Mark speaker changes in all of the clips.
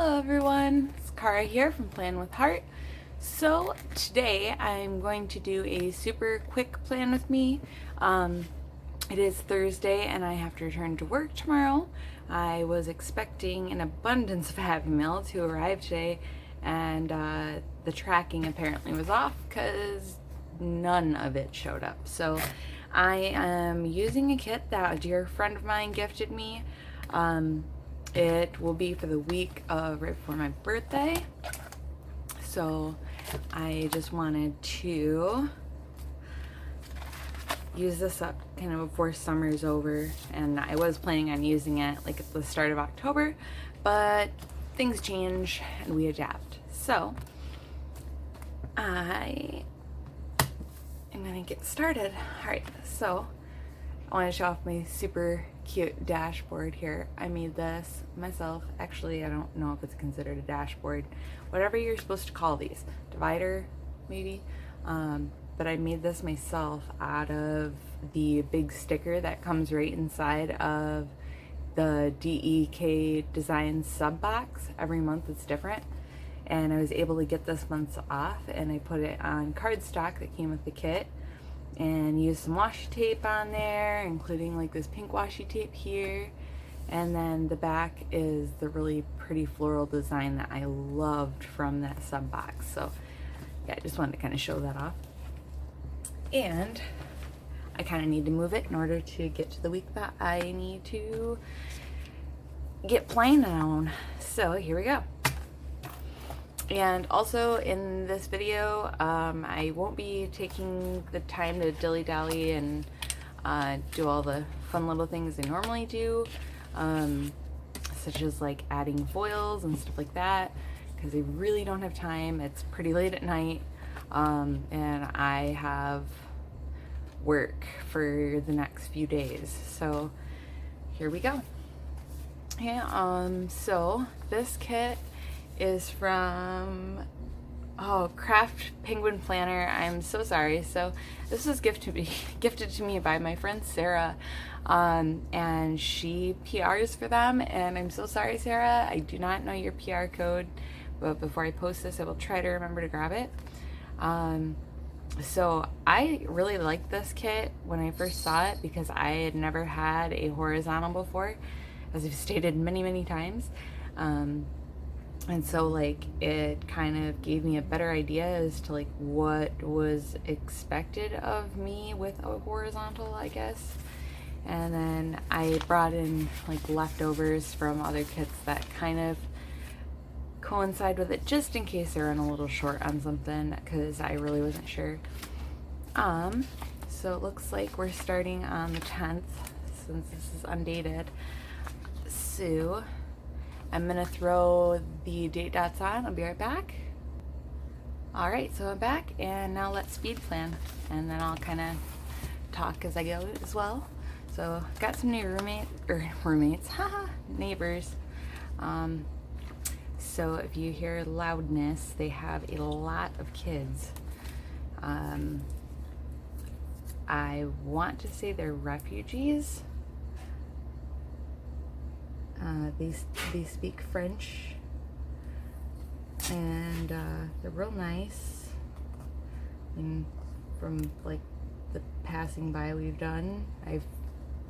Speaker 1: Hello everyone, it's Kara here from Plan with Hart. So today I'm going to do a super quick plan with me. It is Thursday and I have to return to work tomorrow. I was expecting an abundance of Happy Meal to arrive today, and the tracking apparently was off because none of it showed up. So I am using a kit that a dear friend of mine gifted me. It will be for the week of right before my birthday. So I just wanted to use this up kind of before summer's over, and I was planning on using it like at the start of October, but things change and we adapt. So I am gonna get started. All right, so I want to show off my super cute dashboard here. I made this myself. Actually, I don't know if it's considered a dashboard. Whatever you're supposed to call these. Divider, maybe. But I made this myself out of the big sticker that comes right inside of the DEK Design sub box. Every month it's different. And I was able to get this month's off, and I put it on cardstock that came with the kit, and use some washi tape on there, including like this pink washi tape here. And then the back is the really pretty floral design that I loved from that sub box. So yeah, I just wanted to kind of show that off. And I kind of need to move it in order to get to the week that I need to get planning on. So here we go. And also in this video, I won't be taking the time to dilly-dally and do all the fun little things I normally do, such as like adding foils and stuff like that, because I really don't have time. It's pretty late at night, and I have work for the next few days. So here we go. Yeah, so this kit is from Craft Penguin Planner. I'm so sorry. So this was gifted to me by my friend Sarah, and she PRs for them, and I'm so sorry, Sarah. I do not know your PR code, but before I post this I will try to remember to grab it. So I really liked this kit when I first saw it because I had never had a horizontal before, as I've stated many times. And so like it kind of gave me a better idea as to like what was expected of me with a horizontal, I guess. And then I brought in like leftovers from other kits that kind of coincide with it, just in case they're in a little short on something, because I really wasn't sure. So it looks like we're starting on the 10th since this is undated. So I'm gonna throw the date dots on. I'll be right back. All right, so I'm back, and now let's speed plan, and then I'll kind of talk as I go as well. So got some new roommates, neighbors. So if you hear loudness, they have a lot of kids. I want to say they're refugees. They speak French, and they're real nice. And from like the passing by we've done, I've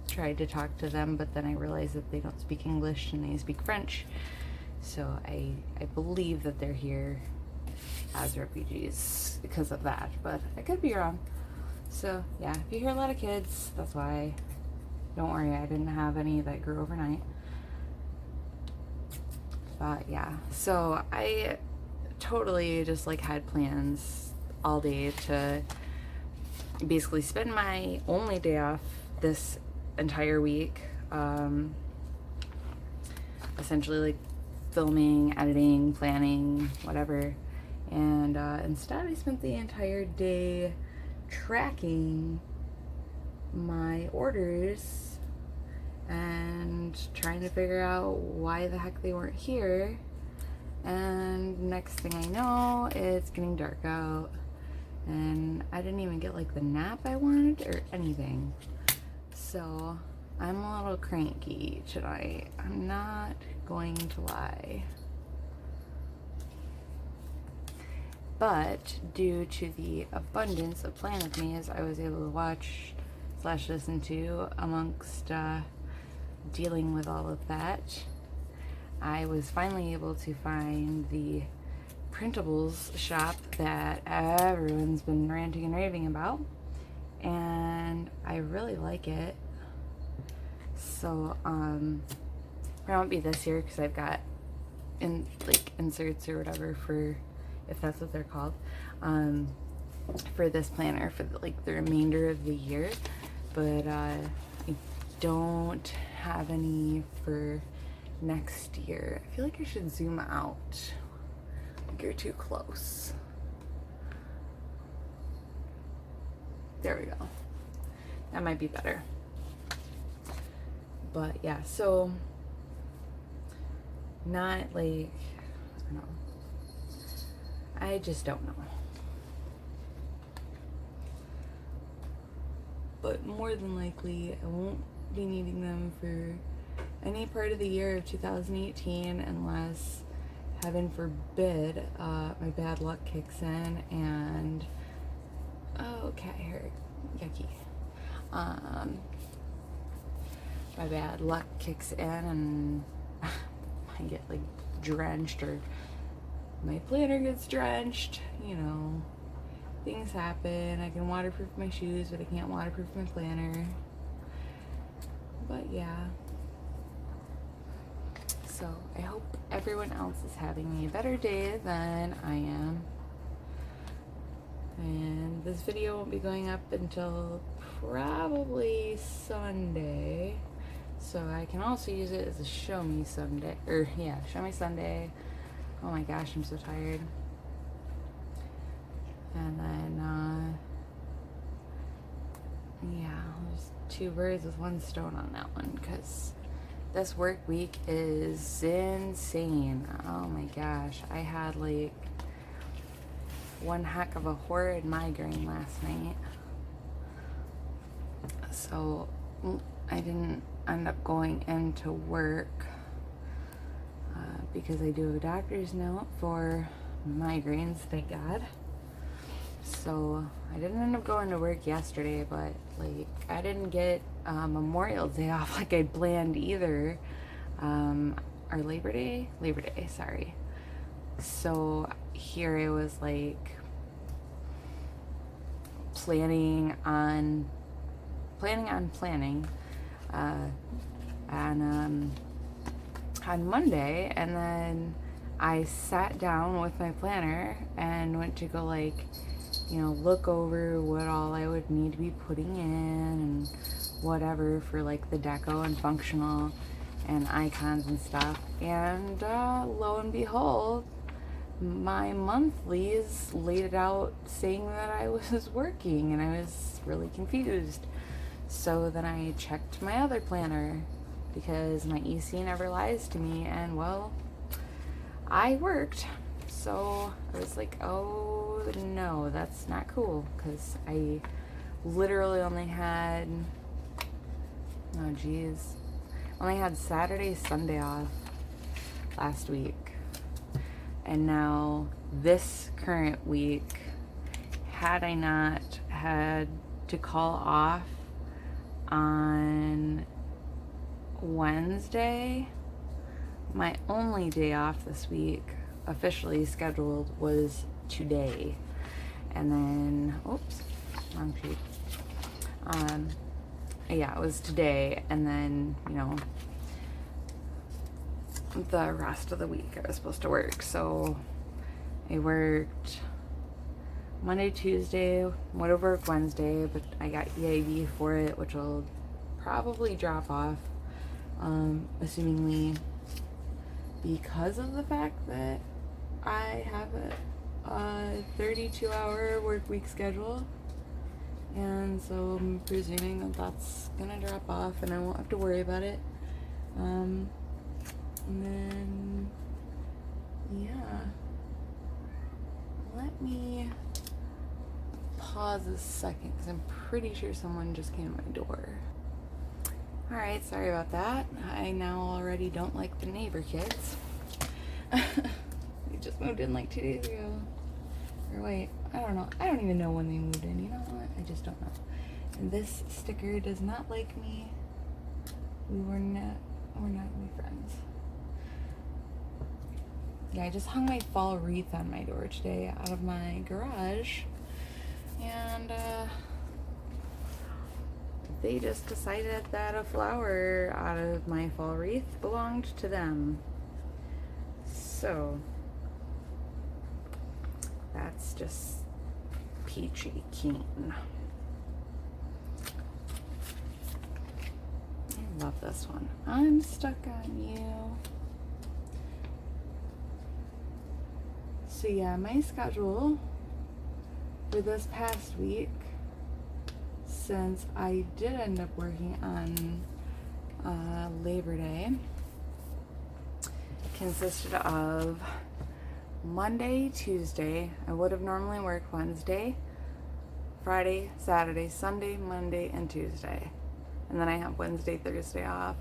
Speaker 1: tried to talk to them, but then I realized that they don't speak English and they speak French. So I believe that they're here as refugees because of that, but I could be wrong. So yeah, if you hear a lot of kids, that's why. Don't worry, I didn't have any that grew overnight. But yeah, so I totally just like had plans all day to basically spend my only day off this entire week, essentially like filming, editing, planning, whatever. And instead I spent the entire day tracking my orders and trying to figure out why the heck they weren't here. And next thing I know, it's getting dark out, and I didn't even get like the nap I wanted or anything. So I'm a little cranky tonight. I'm not going to lie. But due to the abundance of Plan With Me's I was able to watch / listen to amongst dealing with all of that, I was finally able to find the printables shop that everyone's been ranting and raving about, and I really like it. So it won't be this year because I've got inserts or whatever, for, if that's what they're called, for this planner for the remainder of the year, but I don't have any for next year. I feel like I should zoom out. You're too close. There we go. That might be better. But yeah, so not I don't know. I just don't know. But more than likely, I won't be needing them for any part of the year of 2018 unless, heaven forbid, my bad luck kicks in and cat hair, yucky. My bad luck kicks in and I get drenched, or my planner gets drenched, things happen. I can waterproof my shoes, but I can't waterproof my planner. But yeah. So I hope everyone else is having a better day than I am. And this video won't be going up until probably Sunday. So I can also use it as a show me Sunday. Show me Sunday. Oh my gosh, I'm so tired. And then, there's two birds with one stone on that one, because this work week is insane. Oh my gosh. I had one heck of a horrid migraine last night. So I didn't end up going into work because I do have a doctor's note for migraines, thank God. So I didn't end up going to work yesterday, but I didn't get Memorial Day off like I'd planned either, or Labor Day, sorry. So here I was planning on planning on Monday, and then I sat down with my planner and went to go look over what all I would need to be putting in and whatever for the deco and functional and icons and stuff. And lo and behold, my monthlies laid it out saying that I was working, and I was really confused. So then I checked my other planner, because my EC never lies to me, and well, I worked. So I was like, oh no, that's not cool, because I literally only had, only had Saturday, Sunday off last week. And now this current week, had I not had to call off on Wednesday, my only day off this week officially scheduled was today. And then, oops, wrong sheet. It was today, and then, the rest of the week I was supposed to work. So I worked Monday, Tuesday, would have worked Wednesday, but I got EIB for it, which will probably drop off, assumingly, because of the fact that I have a 32-hour work week schedule. And so I'm presuming that that's gonna drop off and I won't have to worry about it. And then, let me pause a second because I'm pretty sure someone just came to my door. Alright, sorry about that. I now already don't like the neighbor kids. We just moved in 2 days ago. Or wait, I don't know. I don't even know when they moved in. You know what? I just don't know. And this sticker does not like me. We're not really friends. Yeah, I just hung my fall wreath on my door today out of my garage. And they just decided that a flower out of my fall wreath belonged to them. So that's just peachy keen. I love this one. I'm stuck on you. So yeah, my schedule for this past week, since I did end up working on Labor Day, consisted of Monday, Tuesday. I would have normally worked Wednesday, Friday, Saturday, Sunday, Monday, and Tuesday. And then I have Wednesday, Thursday off.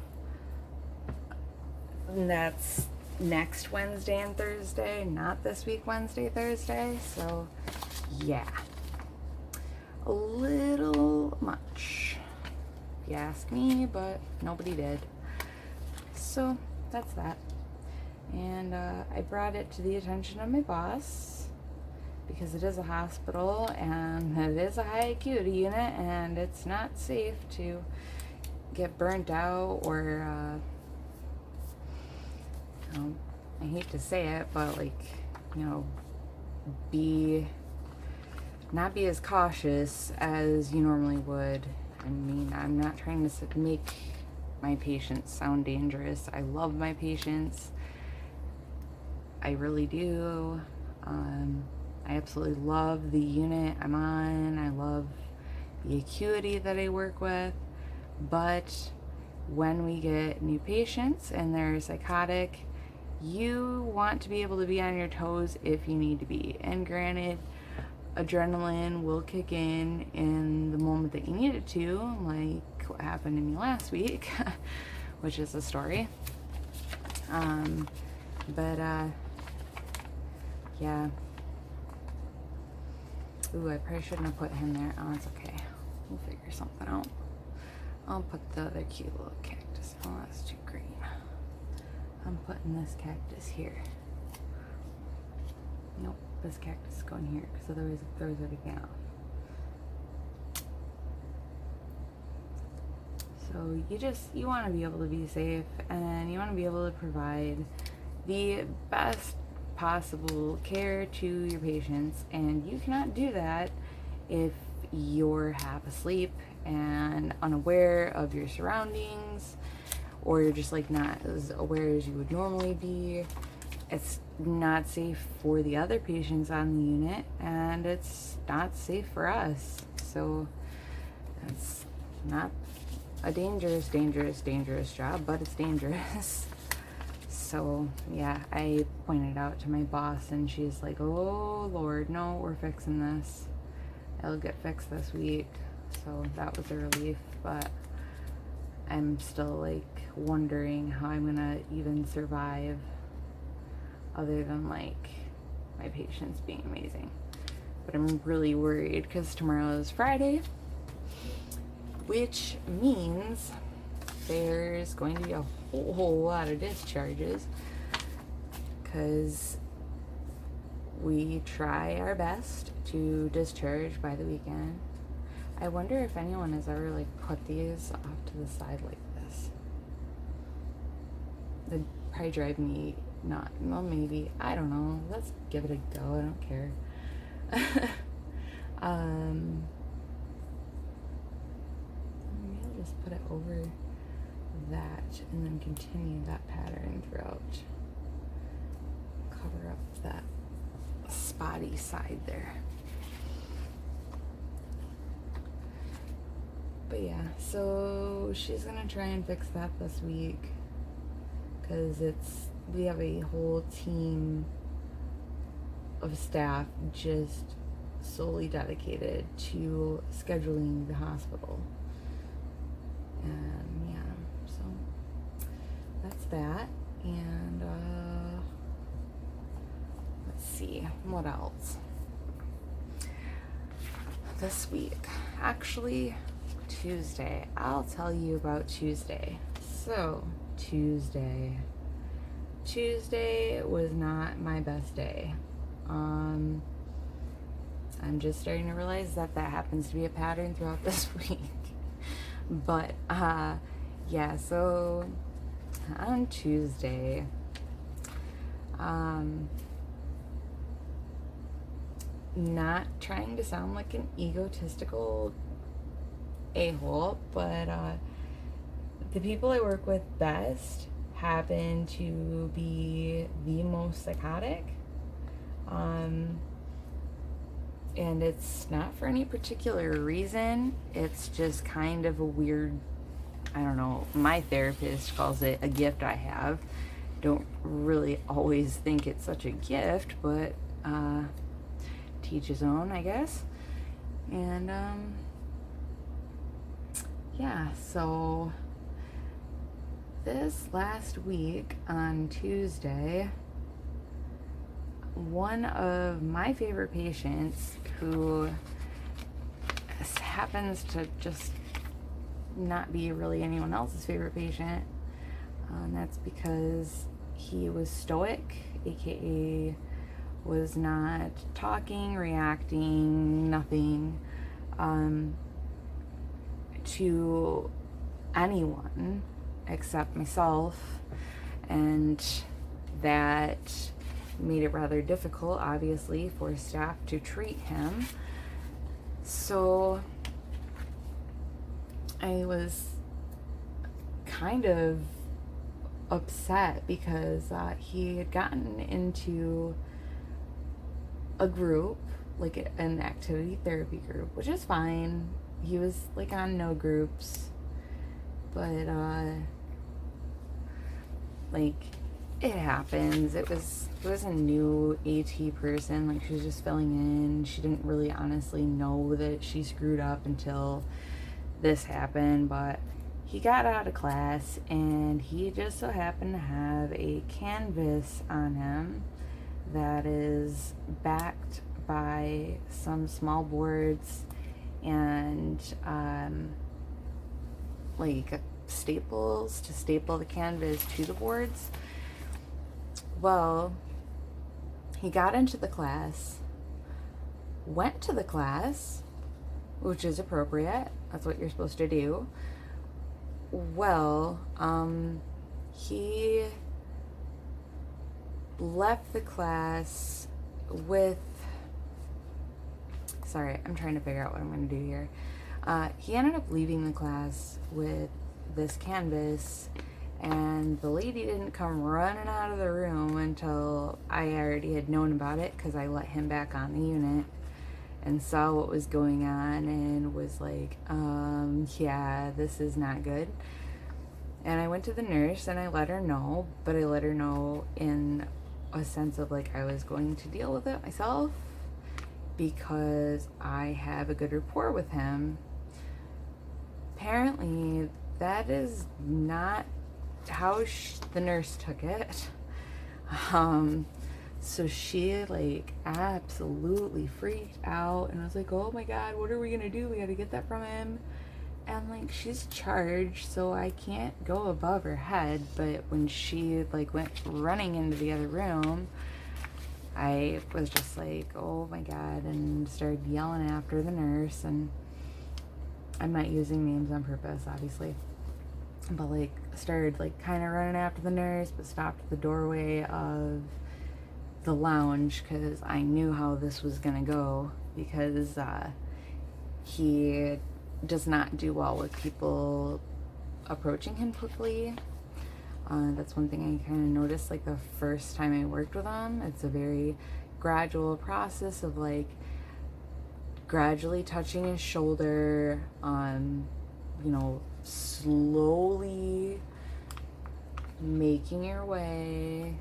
Speaker 1: And that's next Wednesday and Thursday, not this week, Wednesday, Thursday. So, yeah. A little much, if you ask me, but nobody did. So, that's that. And I brought it to the attention of my boss because it is a hospital and it is a high acuity unit and it's not safe to get burnt out or I hate to say it, but like, not be as cautious as you normally would. I mean, I'm not trying to make my patients sound dangerous. I love my patients. I really do. I absolutely love the unit I'm on. I love the acuity that I work with. But when we get new patients and they're psychotic, you want to be able to be on your toes if you need to be. And granted, adrenaline will kick in the moment that you need it to, like what happened to me last week, which is a story. Yeah. Ooh, I probably shouldn't have put him there. Oh, it's okay. We'll figure something out. I'll put the other cute little cactus. Oh, that's too green. I'm putting this cactus here. Nope, this cactus is going here because otherwise it throws everything off. So you want to be able to be safe and you want to be able to provide the best possible care to your patients, and you cannot do that if you're half asleep and unaware of your surroundings, or you're just like not as aware as you would normally be. It's not safe for the other patients on the unit, and it's not safe for us. So it's not a dangerous job, but it's dangerous. So yeah, I pointed out to my boss and she's like, oh Lord, no, we're fixing this. It'll get fixed this week. So that was a relief, but I'm still like wondering how I'm gonna even survive other than like my patients being amazing. But I'm really worried because tomorrow is Friday, which means there's going to be a whole lot of discharges because we try our best to discharge by the weekend. I wonder if anyone has ever like put these off to the side like this. That'd probably drive me not. Well, maybe. I don't know. Let's give it a go. I don't care. Maybe I'll just put it over that and then continue that pattern throughout. Cover up that spotty side there. But yeah, so she's gonna try and fix that this week because we have a whole team of staff just solely dedicated to scheduling the hospital. And yeah, so that's that. And let's see, what else? this week. Actually, Tuesday. I'll tell you about Tuesday. So, Tuesday was not my best day. I'm just starting to realize that happens to be a pattern throughout this week. But, yeah, so on Tuesday, not trying to sound like an egotistical a-hole, but the people I work with best happen to be the most psychotic. And it's not for any particular reason. It's just kind of a weird, I don't know, my therapist calls it a gift I have. Don't really always think it's such a gift, but teach his own, I guess. And yeah, so this last week on Tuesday, one of my favorite patients, who happens to just not be really anyone else's favorite patient, that's because he was stoic, aka was not talking, reacting, nothing to anyone except myself, and that made it rather difficult, obviously, for staff to treat him. So I was kind of upset because he had gotten into a group, like an activity therapy group, which is fine. He was like on no groups, but like, it happens. It was a new AT person. Like, she was just filling in. She didn't really honestly know that she screwed up until this happened. But he got out of class, and he just so happened to have a canvas on him that is backed by some small boards and like staples to staple the canvas to the boards. Well, he got into the class, went to the class, which is appropriate. That's what you're supposed to do. Well, he left the class with, sorry, I'm trying to figure out what I'm going to do here. He ended up leaving the class with this canvas, and the lady didn't come running out of the room until I already had known about it, because I let him back on the unit and saw what was going on and was like, yeah, this is not good. And I went to the nurse and I let her know, but I let her know in a sense of like, I was going to deal with it myself because I have a good rapport with him. Apparently, that is not how the nurse took it. So she like absolutely freaked out and was like, oh my god, what are we gonna do? We gotta get that from him. And like, she's charged, so I can't go above her head. But when she like went running into the other room, I was just like, oh my god, and started yelling after the nurse. And I'm not using names on purpose, obviously, but like started like kind of running after the nurse, but stopped at the doorway of the lounge because I knew how this was gonna go, because he does not do well with people approaching him quickly. That's one thing I kind of noticed like the first time I worked with him. It's a very gradual process of like gradually touching his shoulder, you know, slowly making your way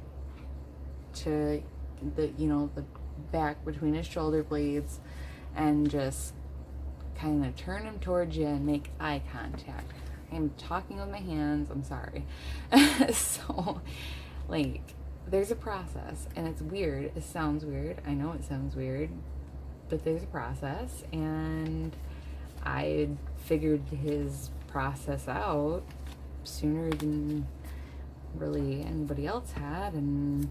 Speaker 1: to the, you know, the back between his shoulder blades, and just kind of turn him towards you and make eye contact. I'm talking with my hands, I'm sorry. So like, there's a process, and it's weird. It sounds weird. I know it sounds weird, but there's a process, and I figured his process out sooner than really anybody else had, and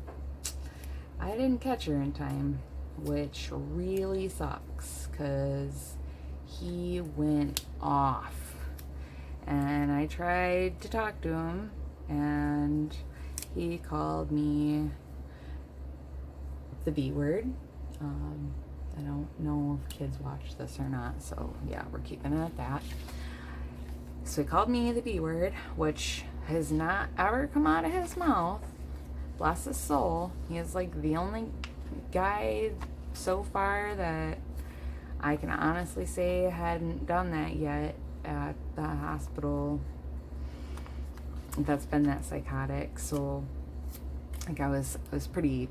Speaker 1: I didn't catch her in time, which really sucks because he went off. And I tried to talk to him, and he called me the B word. I don't know if kids watch this or not, so yeah, we're keeping it at that. So he called me the B word, which has not ever come out of his mouth. Bless his soul. He is like the only guy so far that I can honestly say hadn't done that yet at the hospital that's been that psychotic. So like I was pretty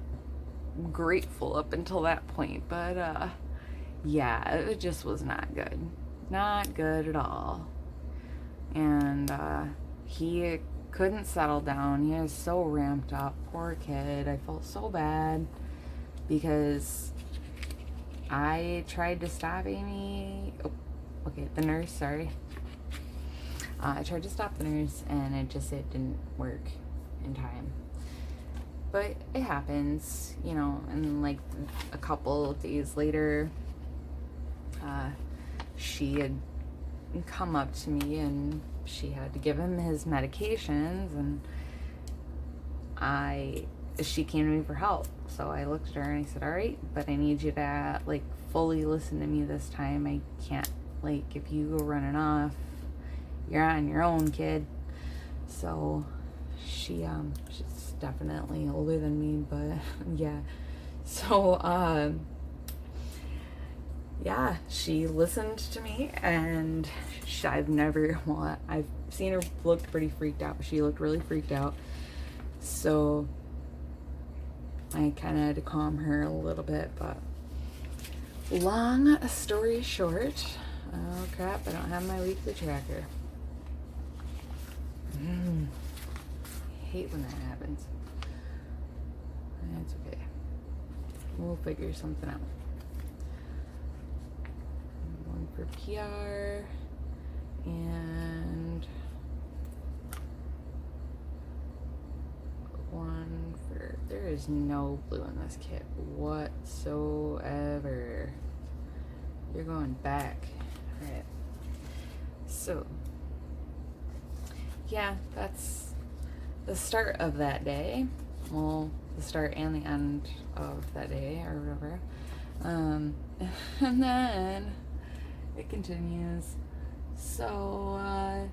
Speaker 1: grateful up until that point, but yeah, it just was not good at all. And he couldn't settle down. He was so ramped up. Poor kid. I felt so bad because I tried to stop Amy. Oh, okay, the nurse, sorry. I tried to stop the nurse, and it didn't work in time. But it happens, you know, and like a couple of days later, she had come up to me, and she had to give him his medications, and she came to me for help. So I looked at her and I said, all right, but I need you to like fully listen to me this time. I can't, like, if you go running off, you're on your own, kid. So she's definitely older than me, but yeah. So yeah, she listened to me, and I've seen her look pretty freaked out, but she looked really freaked out. So I kind of had to calm her a little bit, but long story short, oh crap, I don't have my weekly tracker. I hate when that happens. That's okay. We'll figure something out. One for PR and one for... There is no blue in this kit whatsoever. You're going back. Alright. So, yeah, that's the start of that day. Well, the start and the end of that day, or whatever. And then it continues. So,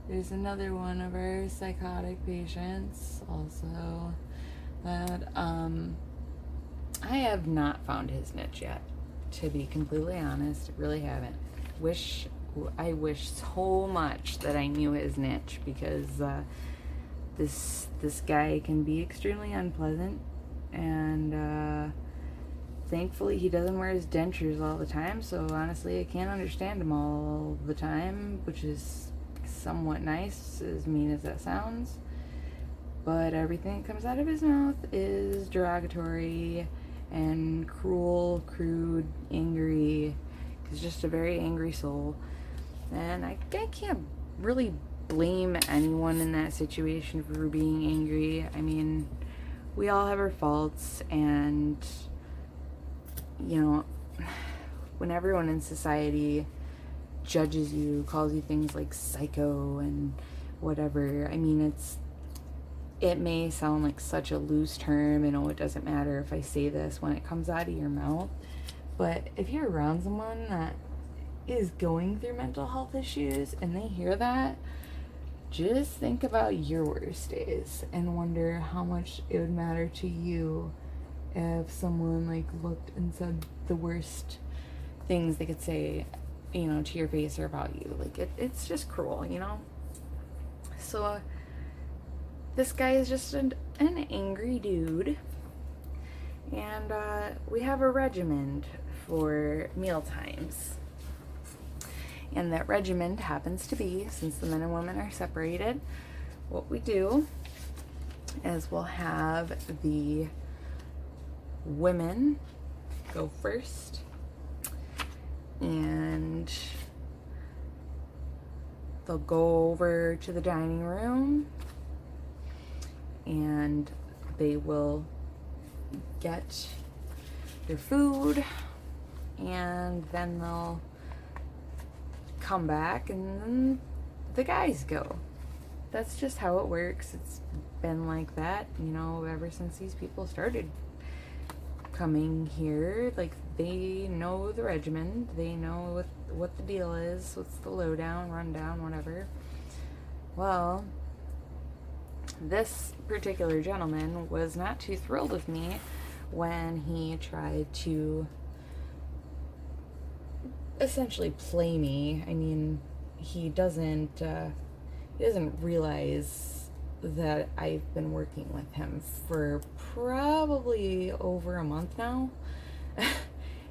Speaker 1: there's another one of our psychotic patients also that I have not found his niche yet, to be completely honest. Really haven't. I wish so much that I knew his niche, because this guy can be extremely unpleasant, and thankfully he doesn't wear his dentures all the time, so honestly I can't understand him all the time, which is somewhat nice, as mean as that sounds. But everything that comes out of his mouth is derogatory and cruel, crude, angry. He's just a very angry soul, and I can't really blame anyone in that situation for being angry. I mean, we all have our faults, and you know, when everyone in society judges you, calls you things like psycho and whatever, I mean, it may sound like such a loose term, and it doesn't matter if I say this when it comes out of your mouth, but if you're around someone that is going through mental health issues and they hear that, just think about your worst days and wonder how much it would matter to you if someone like looked and said the worst things they could say, you know, to your face or about you. Like it's just cruel, you know. So this guy is just an angry dude, and we have a regimen for meal times. And that regimen happens to be, since the men and women are separated, what we do is we'll have the women go first, and they'll go over to the dining room and they will get their food, and then they'll come back and then the guys go. That's just how it works. It's been like that, ever since these people started coming here. Like, they know the regimen, they know what the deal is, what's the lowdown, rundown, whatever. Well, this particular gentleman was not too thrilled with me when he tried to essentially play me. I mean, he doesn't realize that I've been working with him for probably over a month now.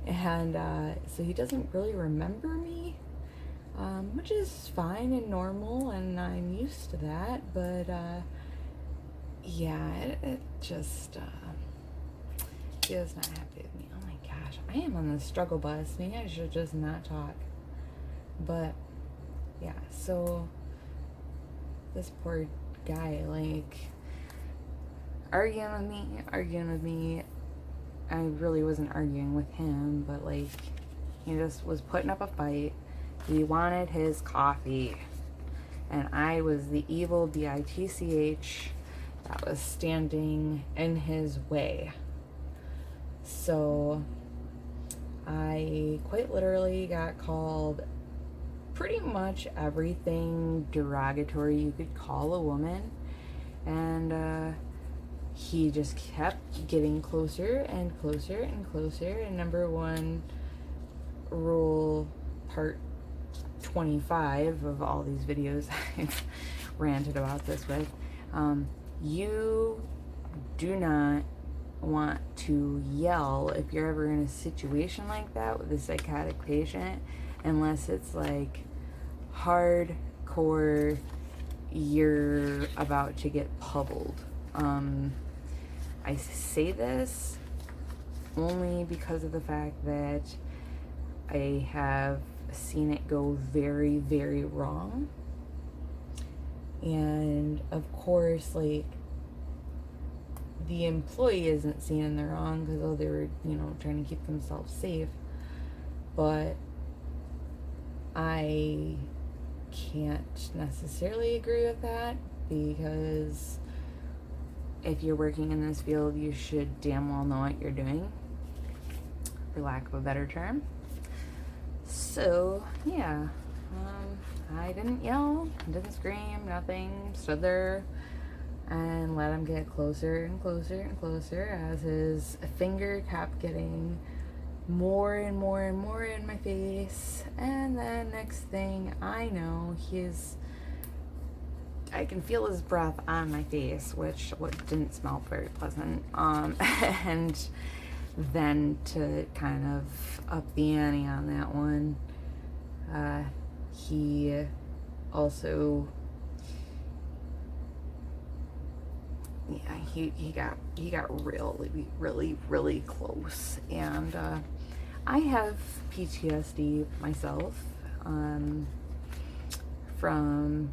Speaker 1: And so he doesn't really remember me, which is fine and normal, and I'm used to that. But yeah, it just he was not happy with me. Oh my gosh, I am on the struggle bus. Maybe I should just not talk. But yeah, so this poor guy, like, arguing with me. I really wasn't arguing with him, but like, he just was putting up a fight. He wanted his coffee, and I was the evil bitch that was standing in his way. So I quite literally got called pretty much everything derogatory you could call a woman, and he just kept getting closer and closer and closer. And number one rule, part 25 of all these videos I've ranted about this with, you do not want to yell if you're ever in a situation like that with a psychotic patient, unless it's like hardcore, you're about to get pummeled. I say this only because of the fact that I have seen it go very, very wrong. And of course, like, the employee isn't seeing in the wrong because they were, trying to keep themselves safe. But I can't necessarily agree with that, because if you're working in this field, you should damn well know what you're doing, for lack of a better term. So, yeah, I didn't yell, didn't scream, nothing, stood there and let him get closer and closer and closer as his finger kept getting more and more and more in my face. And then next thing I know, I can feel his breath on my face, which didn't smell very pleasant. And then to kind of up the ante on that one, he also, he got really, really, really close. And I have PTSD myself, from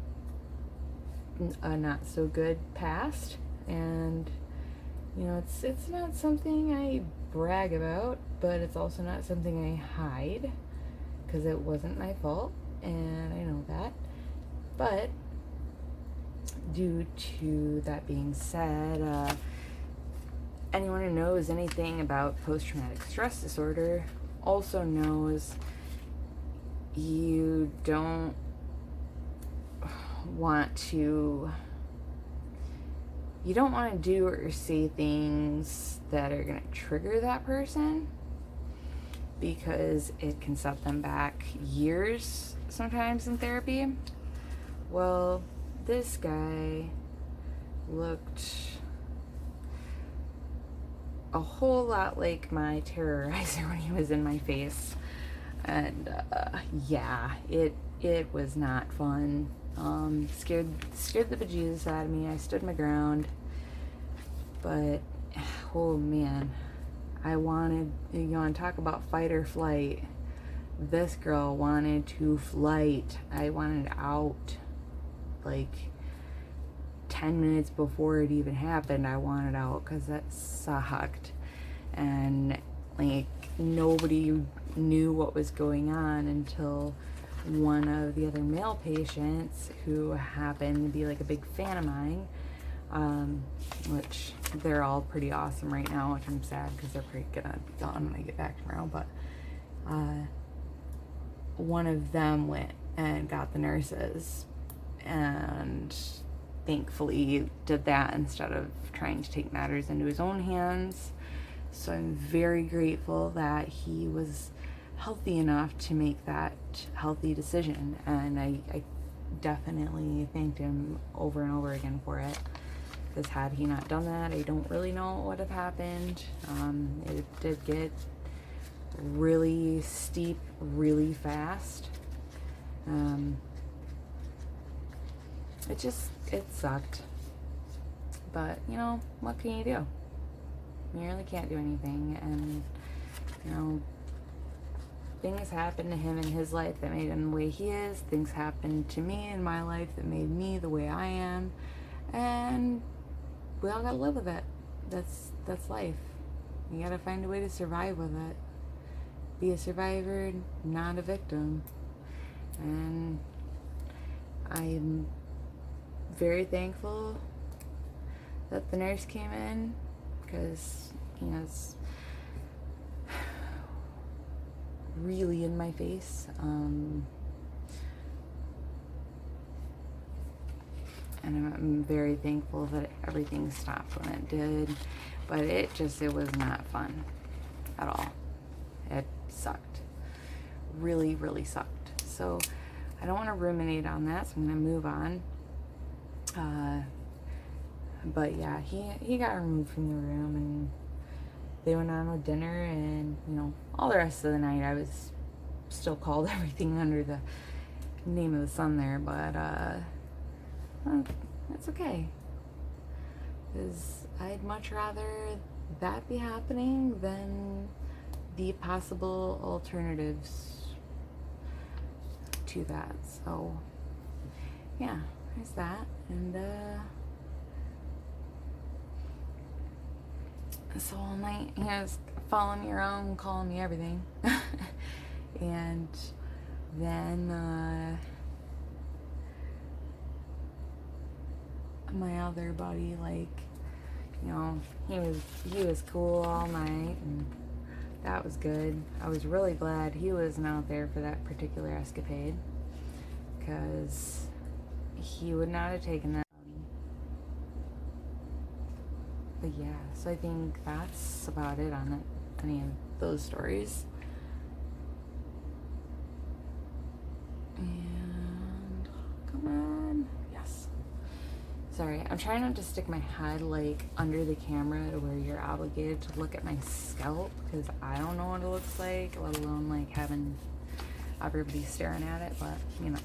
Speaker 1: a not so good past, and it's not something I brag about, but it's also not something I hide, because it wasn't my fault, and I know that. But due to that being said, anyone who knows anything about post-traumatic stress disorder also knows you don't want to do or say things that are going to trigger that person, because it can set them back years sometimes in therapy. Well, this guy looked a whole lot like my terrorizer when he was in my face, and yeah, it was not fun. Scared the bejesus out of me. I stood my ground, but oh man, I wanted, talk about fight or flight. This girl wanted to flight. I wanted out like 10 minutes before it even happened. I wanted out because that sucked. And like nobody knew what was going on until one of the other male patients, who happened to be like a big fan of mine, which they're all pretty awesome right now, which I'm sad because they're probably gonna be gone when I get back tomorrow. But one of them went and got the nurses, and thankfully did that instead of trying to take matters into his own hands. So I'm very grateful that he was healthy enough to make that healthy decision, and I definitely thanked him over and over again for it, because had he not done that, I don't really know what would have happened. It did get really steep really fast. It sucked, but you know, what can you do? You really can't do anything. And you know, things happened to him in his life that made him the way he is. Things happened to me in my life that made me the way I am, and we all gotta live with it. That's life. You gotta find a way to survive with it. Be a survivor, not a victim. And I'm very thankful that the nurse came in, because you know, it's really in my face. And I'm very thankful that everything stopped when it did, but it was not fun at all. It sucked. Really, really sucked. So I don't want to ruminate on that, so I'm going to move on. But yeah, he got removed from the room, and they went on with dinner, and you know, all the rest of the night I was still called everything under the name of the sun there, but that's okay, because I'd much rather that be happening than the possible alternatives to that. So yeah, there's that. And so all night he was following me around, calling me everything. And then my other buddy, like, you know, he was cool all night, and that was good. I was really glad he wasn't out there for that particular escapade, because he would not have taken that. But yeah, so I think that's about it on any of those stories. And come on, yes. Sorry, I'm trying not to stick my head like under the camera to where you're obligated to look at my scalp, because I don't know what it looks like, let alone like having everybody staring at it. But you know.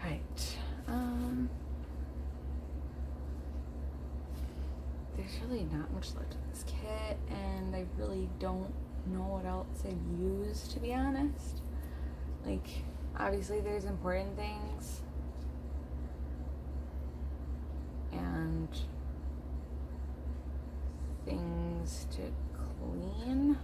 Speaker 1: Right. There's really not much left of this kit, and I really don't know what else I'd use, to be honest. Like, obviously there's important things, and things to clean.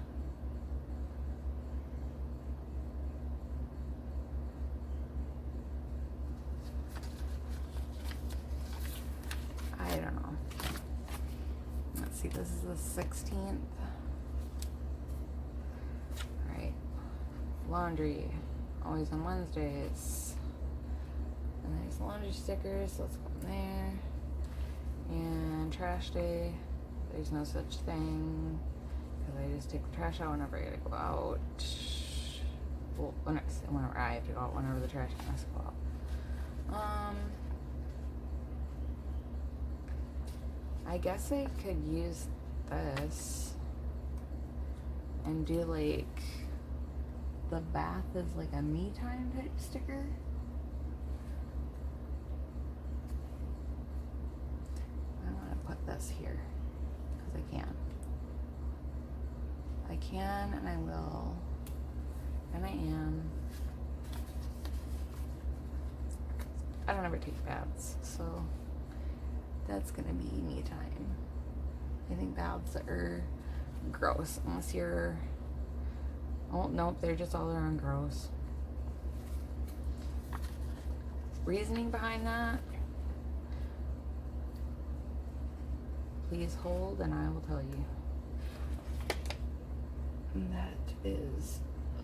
Speaker 1: I don't know. Let's see, this is the 16th. Alright. Laundry, always on Wednesdays. And there's laundry stickers, so let's go in there. And trash day, there's no such thing, because I just take the trash out whenever I gotta go out. Well, whenever I have to go out, whenever the trash has to go out. I guess I could use this and do like the bath is like a me time type sticker. I'm gonna put this here because I can, and I will. and I am. I don't ever take baths, so that's gonna be me time. I think baths are gross unless you're, oh nope, they're just all around gross. Reasoning behind that, please hold and I will tell you. And that is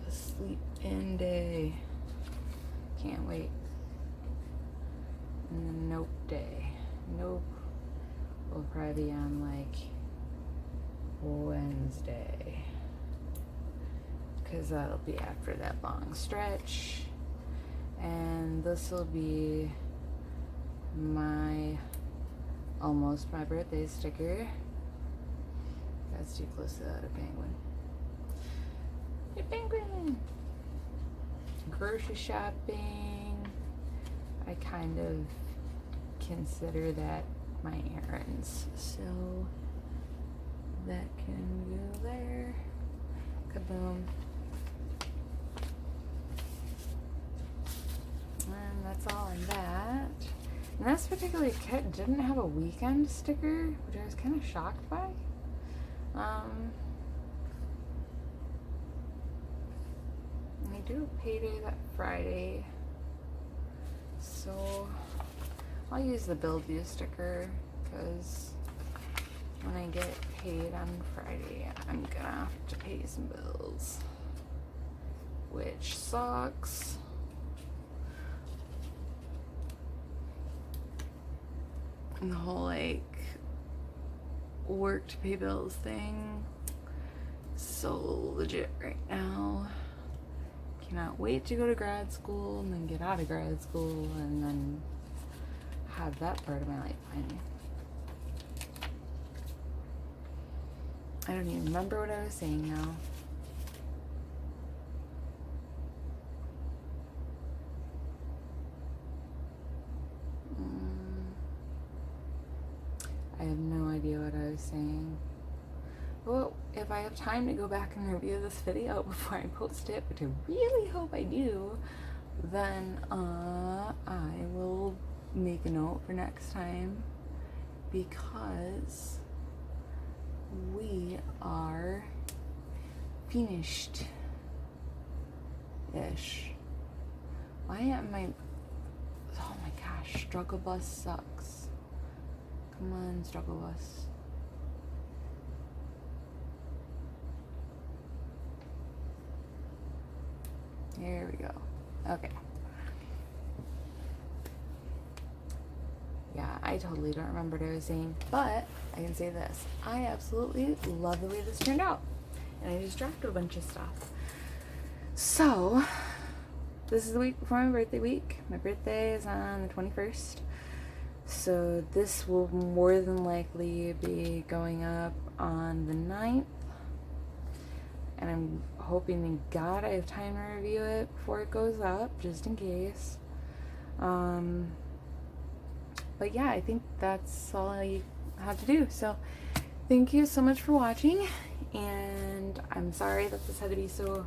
Speaker 1: a sleep in day. Can't wait. And then nope day. Nope. We'll probably be on like Wednesday, because that'll be after that long stretch. And this will be almost my birthday sticker. That's too close to that, a penguin. Hey, penguin! Grocery shopping. I kind of consider that my errands, so that can go there. Kaboom. And that's all on that. And this particular kit didn't have a weekend sticker, which I was kind of shocked by. And I do payday that Friday, so I'll use the build you sticker, because when I get paid on Friday, I'm gonna have to pay some bills, which sucks. And the whole like work to pay bills thing, so legit right now. Cannot wait to go to grad school and then get out of grad school and then have that part of my life finally. I don't even remember what I was saying now. I have no idea what I was saying. Well, if I have time to go back and review this video before I post it, which I really hope I do, then I will make a note for next time, because we are finished-ish. Why am I... Oh my gosh, struggle bus sucks. Come on, struggle bus. Here we go. Okay. Yeah, I totally don't remember what I was saying, but I can say this. I absolutely love the way this turned out. And I just dropped a bunch of stuff. So, this is the week before my birthday week. My birthday is on the 21st. So this will more than likely be going up on the 9th. And I'm hoping to God I have time to review it before it goes up, just in case. But yeah, I think that's all I have to do. So thank you so much for watching. And I'm sorry that this had to be so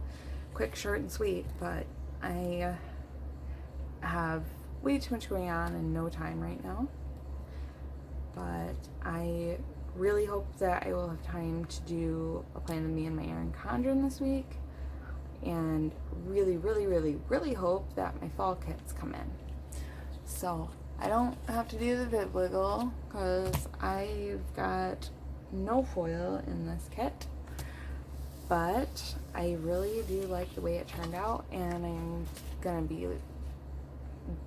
Speaker 1: quick, short, and sweet, but I have way too much going on and no time right now. But I really hope that I will have time to do a plan with me and my Erin Condren this week. And really, really, really, really hope that my fall kits come in. So I don't have to do the biblical because I've got no foil in this kit. But I really do like the way it turned out, and I'm gonna be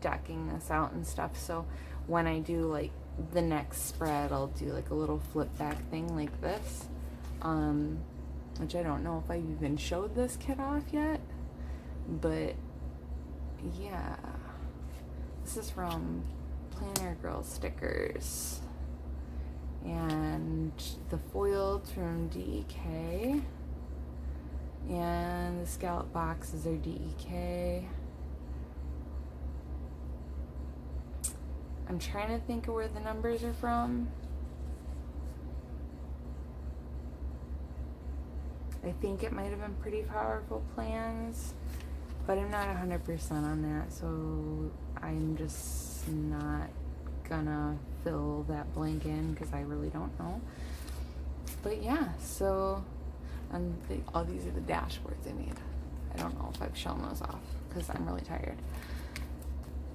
Speaker 1: decking this out and stuff, so when I do like the next spread, I'll do like a little flip back thing like this, which I don't know if I've even showed this kit off yet, but yeah, this is from Planner Girl Stickers, and the foiled from DEK, and the scallop boxes are DEK. I'm trying to think of where the numbers are from. I think it might have been Pretty Powerful Plans, but I'm not 100% on that, so I'm just not gonna fill that blank in because I really don't know. But yeah, so all these are the dashboards I made. I don't know if I've shown those off because I'm really tired.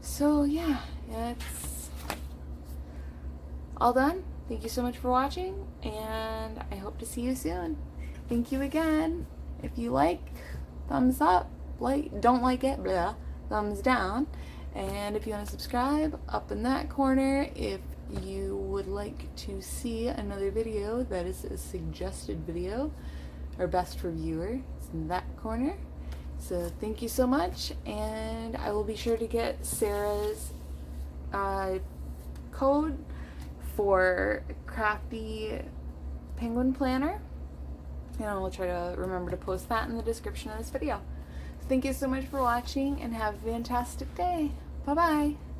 Speaker 1: So yeah, it's all done. Thank you so much for watching, and I hope to see you soon. Thank you again. If you like, thumbs up. Don't like it, blah, thumbs down. And if you want to subscribe, up in that corner. If you would like to see another video that is a suggested video or best for viewer, it's in that corner. So thank you so much, and I will be sure to get Sarah's code for crafty penguin planner, and I will try to remember to post that in the description of this video. Thank you so much for watching, and have a fantastic day. Bye bye.